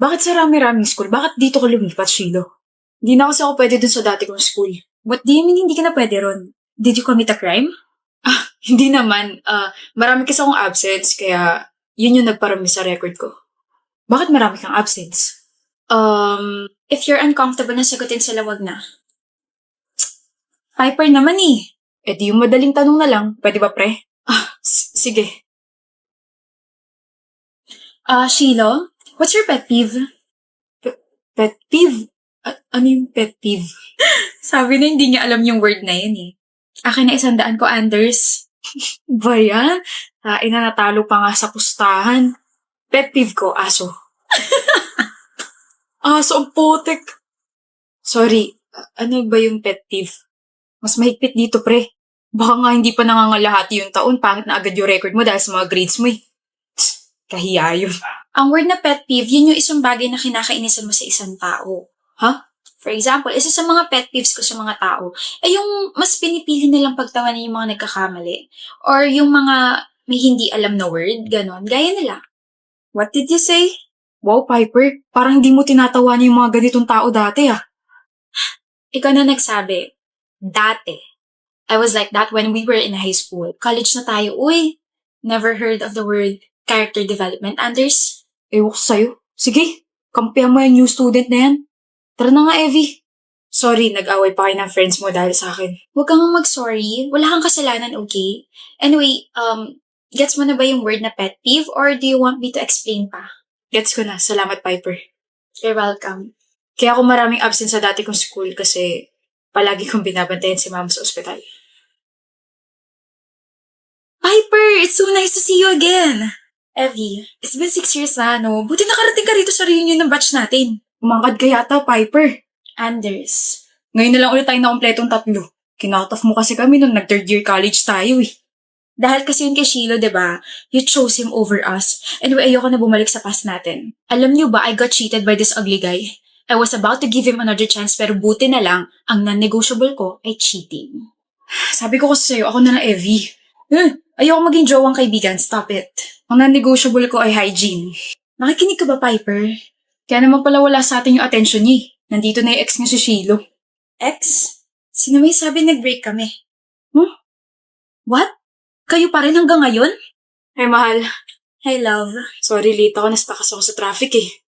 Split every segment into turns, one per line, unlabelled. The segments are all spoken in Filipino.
Bakit sa rami-raming school? Bakit dito ka lumipat, Shilo? Hindi na kasi ako pwede dun sa dati kong school.
What do you mean hindi ka na pwede ron? Did you commit a crime?
Hindi naman. Marami kasi akong absence, kaya yun yung nagparami sa record ko. Bakit marami kang absence?
If you're uncomfortable na sagutin sila, wag na.
Piper naman eh. Eh di yung madaling tanong na lang. Pwede ba, pre? Sige.
Shilo, what's your pet peeve?
Pet peeve? Ano yung pet peeve?
Sabi na hindi niya alam yung word na yun eh. Akin na 100 ko, Anders.
Ba yan? Ina natalo pa nga sa pustahan. Pet peeve ko, aso. Aso ang putik. Sorry, ano ba yung pet peeve? Mas mahigpit dito, pre. Baka nga hindi pa nangangalahati yung taon, pangit na agad yung record mo dahil sa mga grades mo eh. Kahiya yun.
Ang word na pet peeve, yun yung isang bagay na kinakainisan mo sa isang tao.
Ha?
For example, isa sa mga pet peeves ko sa mga tao, ay yung mas pinipili nilang pagtawanan yung mga nagkakamali. Or yung mga may hindi alam na word, ganon. Gaya nila.
What did you say? Wow, Piper, parang di mo tinatawanan yung mga ganitong tao dati ah.
Ikaw na nagsabi, dati. I was like that when we were in high school. College na tayo, uy. Never heard of the word character development, Anders?
Ewan ko sa'yo. Sige, kampihan mo yung new student na yan. Tara na nga, Evie. Sorry, nag-away pa kayo ng friends mo dahil sa akin.
Huwag kang mag-sorry. Wala kang kasalanan, okay? Anyway, gets mo na ba yung word na pet peeve or do you want me to explain pa?
Gets ko na. Salamat, Piper.
You're welcome.
Kaya ako maraming absent sa dati kong school kasi palagi kong binabantayan si mama sa ospital.
Piper, it's so nice to see you again. Evie, it's been 6 years na, no? Buti nakarating ka rito sa reunion ng batch natin.
Umangkad ka yata, Piper.
Anders.
Ngayon na lang ulit tayo na kompletong tatlo. Kinakataf mo kasi kami nung nag-third year college tayo eh.
Dahil kasi yun kay Shilo, diba? You chose him over us. Anyway, ayoko na bumalik sa past natin. Alam niyo ba, I got cheated by this ugly guy. I was about to give him another chance pero buti na lang, ang non-negotiable ko ay cheating.
Sabi ko kasi sa'yo, ako na lang Evie. Ayoko maging jowang kaibigan, stop it. Ang non-negotiable ko ay hygiene.
Nakikinig ka ba, Piper?
Kaya naman pala wala sa atin yung attention niya. Nandito na yung ex niya si Shilo.
Ex? Sino may sabi nag-break kami? What? Kayo pa rin hanggang ngayon?
Ay, mahal.
Hi, love.
Sorry, late ako. Na-stuck ako sa traffic eh.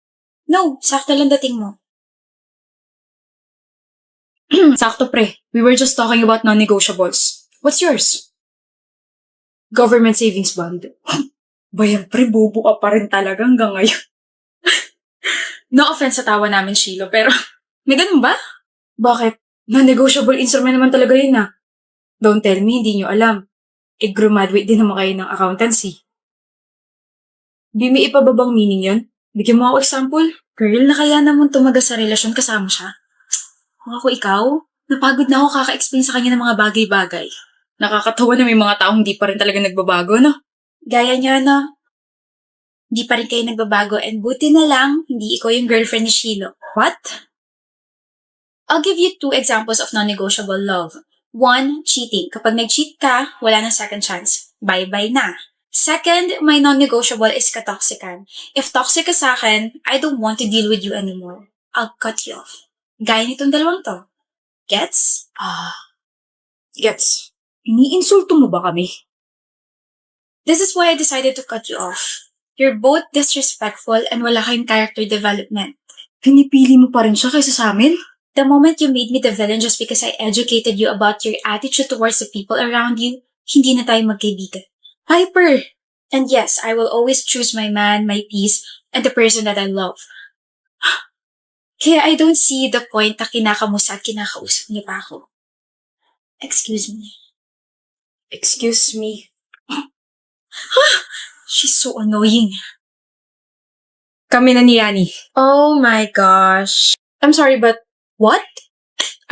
No, sakto lang dating mo.
Sakto, pre. We were just talking about non-negotiables. What's yours? Government savings bond. Bayan, pre, bobo ka pa rin talaga hanggang ngayon. No offense sa tawa namin, Shilo, pero may ganun ba? Bakit? Non-negotiable instrument naman talaga yun ah. Don't tell me, hindi nyo alam. Graduate din naman kayo ng accountancy. Di may ipababang meaning yun? Bigyan mo ako example.
Girl, nakaya naman tumaga sa relasyon kasama siya. Kung ako ikaw, napagod na ako kaka-explain sa kanya ng mga bagay-bagay.
Nakakatawa na may mga taong di pa rin talaga nagbabago, no?
Gaya niya, no? Di pa rin kayo nagbabago and buti na lang, hindi ikaw yung girlfriend ni Shilo. What? I'll give you 2 examples of non-negotiable love. 1, cheating. Kapag nag-cheat ka, wala nang second chance. Bye-bye na. Second, my non-negotiable is katoxican. If toxic ka sa akin, I don't want to deal with you anymore. I'll cut you off. Gaya nitong dalawang to. Gets?
Gets. Iniinsulto mo ba kami?
This is why I decided to cut you off. You're both disrespectful and wala kayong character development.
Pinipili mo pa rin siya kaysa sa amin?
The moment you made me the villain just because I educated you about your attitude towards the people around you, hindi na tayo magkaibigan.
Piper!
And yes, I will always choose my man, my peace, and the person that I love. Kaya I don't see the point na kinakamusta at kinakausap niya pa ako. Excuse me.
Excuse me.
She's so annoying.
Kami na ni Yani.
Oh my gosh.
I'm sorry, but
What?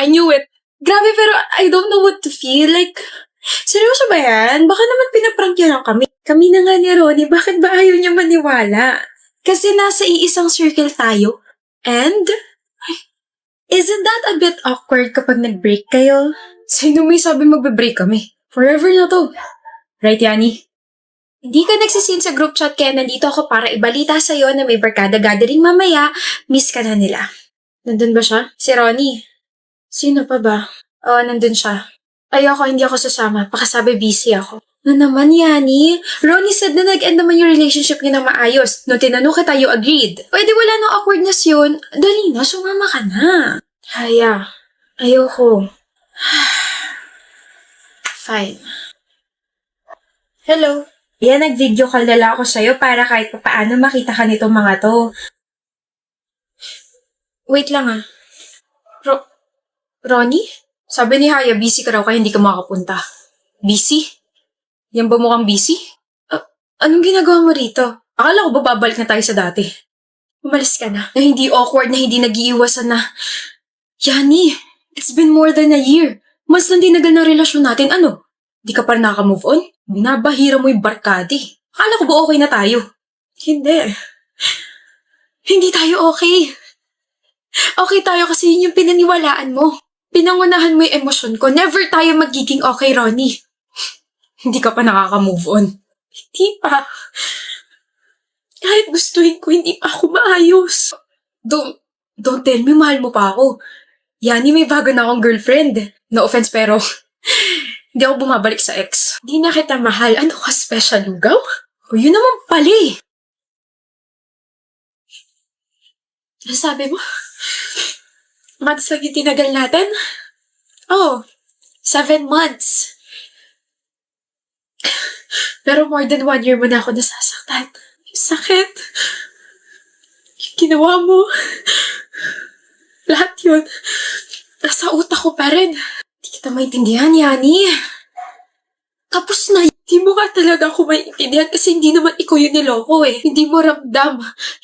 I knew it.
Grabe, pero I don't know what to feel. Like, seryoso ba yan? Baka naman pinaprank niya lang kami. Kami na nga ni Ronnie, bakit ba ayaw niya maniwala? Kasi nasa iisang circle tayo. And, isn't that a bit awkward kapag nag-break kayo?
Sino may sabi magbe-break kami? Forever na to. Right, Yani?
Hindi ka nagsisin sa group chat kaya nandito ako para ibalita sa'yo na may barkada gathering mamaya. Miss ka na nila. Nandun ba siya? Si Ronnie. Sino pa ba? Oo, nandun siya. Ayoko, hindi ako sasama. Pakasabi busy ako. Na naman, Yani? Ronnie said na nag-end naman yung relationship niyo na maayos. Nung tinanong kita, you agreed. Pwede wala nang awkwardness yun. Dali na, sumama ka na. Haya, ayoko. Fine. Hello. Yan, nag-video call na lang ako sa'yo para kahit paano makita ka nitong mga to. Wait lang ah. Ronnie? Sabi ni Haya, busy ka raw kaya hindi ka makapunta. Busy? Yan ba mukhang busy? Anong ginagawa mo rito? Akala ko ba babalik na tayo sa dati? Umalis ka na. Na hindi awkward, na hindi nag-iiwasan na. Yani, it's been more than a year. Mas nandinagal na relasyon natin. Ano? Di ka pa rin naka-move on? Binabahira mo yung barkadi. Akala ko ba okay na tayo? Hindi. Hindi tayo okay. Okay tayo kasi yun yung pinaniwalaan mo. Pinangunahan mo yung emosyon ko. Never tayo magiging okay, Ronnie. Hindi ka pa nakaka-move on. Hindi pa. Kahit gustuhin ko, hindi pa ako maayos. Don't tell me, mahal mo pa ako. Yani, may bago na akong girlfriend. No offense, pero hindi ako bumabalik sa ex. Hindi na kita mahal. Ano ka, special lugaw? O yun naman pala eh. Ano sabi mo? Months lang yung tinagal natin? Oh, 7 months. Pero more than 1 year mo na ako nasasaktan. Yung sakit. Yung ginawa mo. Lahat yun. Nasa utak ko pa rin. Hindi kita maintindihan, Yani. Tapos na, hindi mo nga talaga ako maintindihan kasi hindi naman ikaw yung niloko eh. Hindi mo ramdam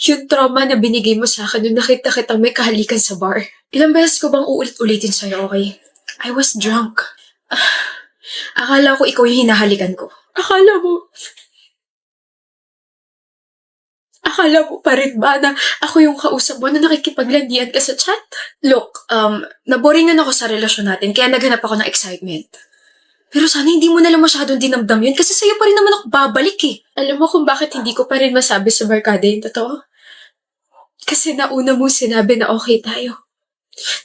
yung trauma na binigay mo sa akin nung nakita kita may kahalikan sa bar. Ilang beses ko bang uulit-ulitin sa'yo, okay? I was drunk. Akala ko ikaw yung hinahalikan ko. Akala mo pa rin ba na ako yung kausap mo na nakikipaglandian ka sa chat? Look, naboringan ako sa relasyon natin kaya naghanap ako ng excitement. Pero sana hindi mo nalang masyadong dinamdam yun kasi sa'yo pa rin naman ako babalik eh. Alam mo kung bakit hindi ko pa rin masabi sa barkada yung totoo? Kasi nauna mo sinabi na okay tayo.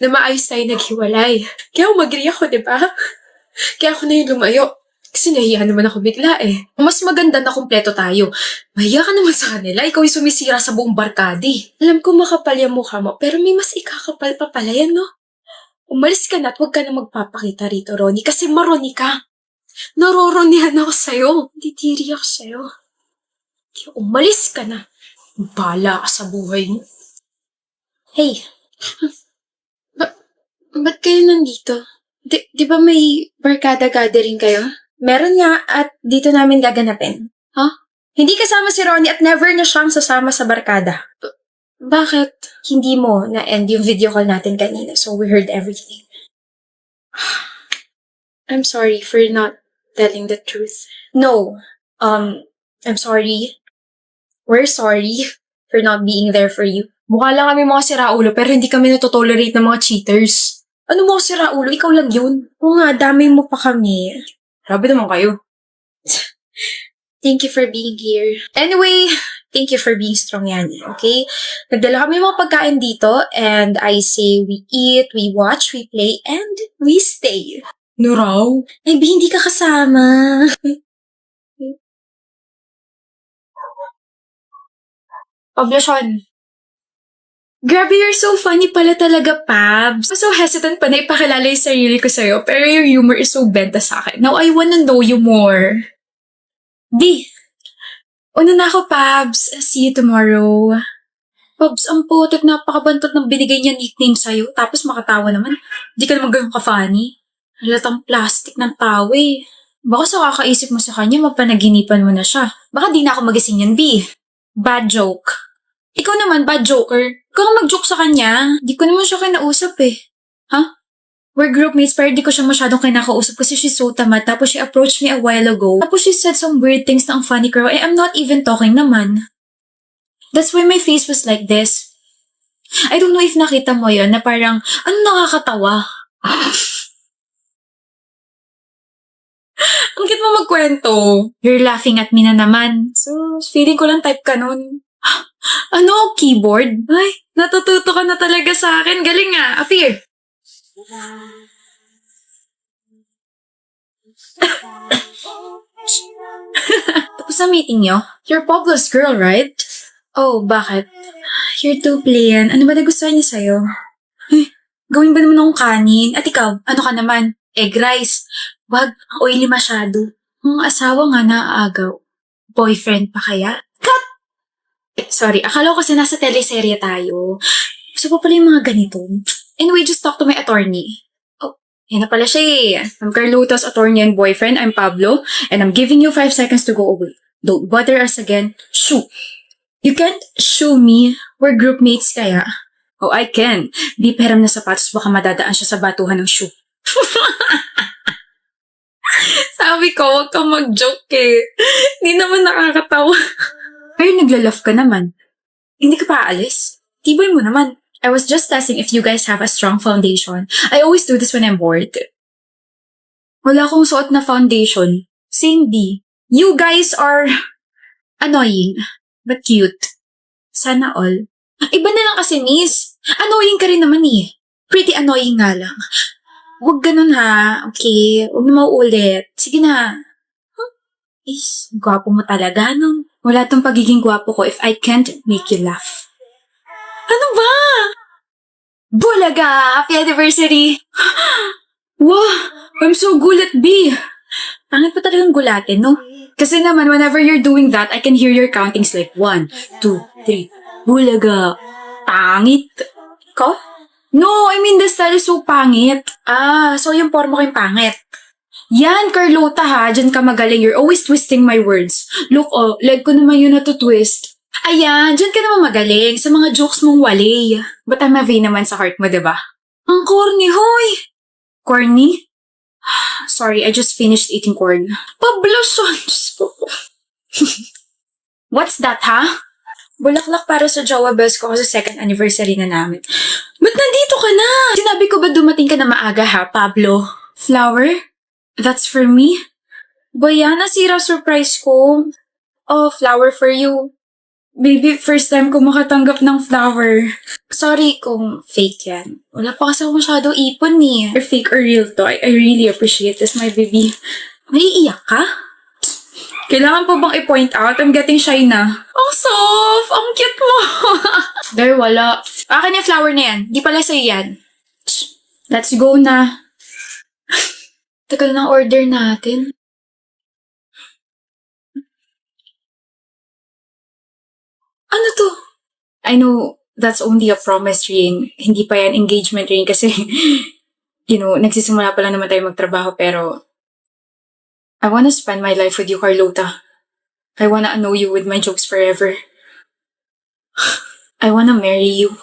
Na maayos tayo naghiwalay. Kaya umagri ako, di ba? Kaya ako na yung lumayo. Kasi nahiya naman ako bigla eh. Mas maganda na kumpleto tayo. Mahiya ka naman sa kanila. Ikaw yung sumisira sa buong barkadi. Alam ko makapal yung mukha mo, pero may mas ikakapal pa pala yan, no? Umalis ka na at huwag ka na magpapakita rito, Ronnie, kasi maroni ka. Naroronihan ako sa'yo. Titiri ako sa'yo. Kaya umalis ka na. Bala ka sa buhay mo. Hey. Ba't kayo nandito? Di ba may barkada gathering kayo? Meron nga at dito namin gaganapin. Huh? Hindi kasama si Ronnie at never na siyang sasama sa barkada. Bakit? Hindi mo na-end yung video call natin kanina, so we heard everything. I'm sorry for not telling the truth. No. I'm sorry. We're sorry for not being there for you. Mukha lang kami mga siraulo pero hindi kami natotolerate ng mga cheaters. Ano mo siraulo? Ikaw lang yun. Oo nga, dami mo pa kami. Grabe naman kayo. Thank you for being here. Anyway, thank you for being strong, yan. Okay? Nagdala kami ng mga pagkain dito and I say we eat, we watch, we play, and we stay. No raw? Ay, hindi ka kasama. Oblasyon. Grabe, you're so funny pala talaga, Pabs. I'm so hesitant pa na ipakilala yung sarili ko sa'yo, pero your humor is so benta sa akin. Now, I wanna know you more. Di. Una na ako, Pabs. See you tomorrow. Pabs, ang putik, napakabantot ng binigay niya nickname sa'yo, tapos makatawa naman. Di ka naman ganun ka-funny. Halatang plastic ng tao eh. Baka sa kakaisip mo sa kanya, mapanaginipan mo na siya. Baka di na ako magising yan, B. Bad joke. Ikaw naman, bad joker. Ikaw ka mag-joke sa kanya. Di ko naman siya kinausap eh. Huh? We're groupmates pero di ko siya masyadong kinakausap kasi she's so tamad. Tapos she approached me a while ago. Tapos she said some weird things na ang funny girl. I'm not even talking naman. That's why my face was like this. I don't know if nakita mo yun na parang, ano nakakatawa? Ang
mo magkwento. You're laughing at me na naman. So, feeling ko lang type ka nun. Ano? Keyboard? Ay, natututo ka na talaga sa akin. Galing nga. Appear. Tapos na meeting nyo? You're Pablo's girl, right? Oh, bakit? You're too plain. Ano ba nagustuhan niya sa'yo? Ay, gawin ba naman akong kanin? At ikaw, ano ka naman? Egg rice. Wag, ang oily masyado. Ang asawa nga naaagaw. Boyfriend pa kaya? Cut! Sorry, akala ko kasi nasa teleserye tayo. Gusto pa pala yung mga ganito. Anyway, just talk to my attorney. Oh, yan na pala siya eh. I'm Carlota's attorney and boyfriend. I'm Pablo. And I'm giving you 5 seconds to go away. Don't bother us again. Shoo! You can't shoo me. We're groupmates kaya. Oh, I can. Di peram na sapatos, baka madadaan siya sa batuhan ng shoe. Sabi ko, huwag kang mag-joke eh. Hindi naman nakakatawa. Pero nagla-laugh ka naman. Hindi ka pa aalis? Tibay mo naman. I was just testing if you guys have a strong foundation. I always do this when I'm bored. Wala akong suot na foundation. Same D. You guys are annoying, but cute. Sana all. Iba na lang kasi, miss. Annoying ka rin naman eh. Pretty annoying nga lang. Huwag ganun ha. Okay? Huwag na mauulit. Sige na. Is, gwapo mo talaga, no? Wala tong pagiging gwapo ko if I can't make you laugh. Ano ba? Bulaga! Happy anniversary! Wow! I'm so gulat, B! Pangit pa talagang gulatin, no? Kasi naman, whenever you're doing that, I can hear your countings like 1, 2, 3. Bulaga! Pangit! Ko? No, I mean the style is so pangit. Ah, so yung forma ko yung pangit. Yan, Carlota ha. Diyan ka magaling. You're always twisting my words. Look, oh, leg ko naman yun na to twist. Ayan, diyan ka naman magaling sa mga jokes mong wali. But I'm a vain naman sa heart mo, diba? Ang corny, hoy! Corny? Sorry, I just finished eating corn. Pabloson! What's that, ha? Bulaklak para sa jowa bells ko kasi second anniversary na namin. Ba't nandito ka na? Sinabi ko ba dumating ka na maaga, ha, Pablo? Flower? That's for me? Baya, nasira surprise ko. Oh, flower for you. Baby, first time ko makatanggap ng flower. Sorry kung fake yan. Wala pa kasi ako masyado ipon eh. Or fake or real to. I really appreciate this, my baby. Naiiyak ka? Kailangan pa bang i-point out? I'm getting shy na. Ang soft! Ang cute mo! There, wala. Akin yung flower na yan. Di pala sa'yo yan. Let's go na. Tagal ng order natin. Ano to? I know that's only a promise ring. Hindi pa yan engagement ring kasi, nagsisimula pa lang naman tayo magtrabaho pero I wanna spend my life with you, Carlota. I wanna know you with my jokes forever. I wanna marry you.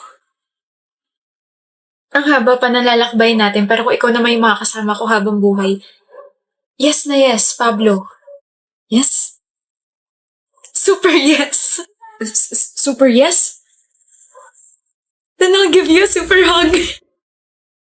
Ang haba pa nalalakbay natin pero kung ikaw naman yung makakasama ko habang buhay. Yes na yes, Pablo. Yes? Super yes! Super yes? Then I'll give you a super hug.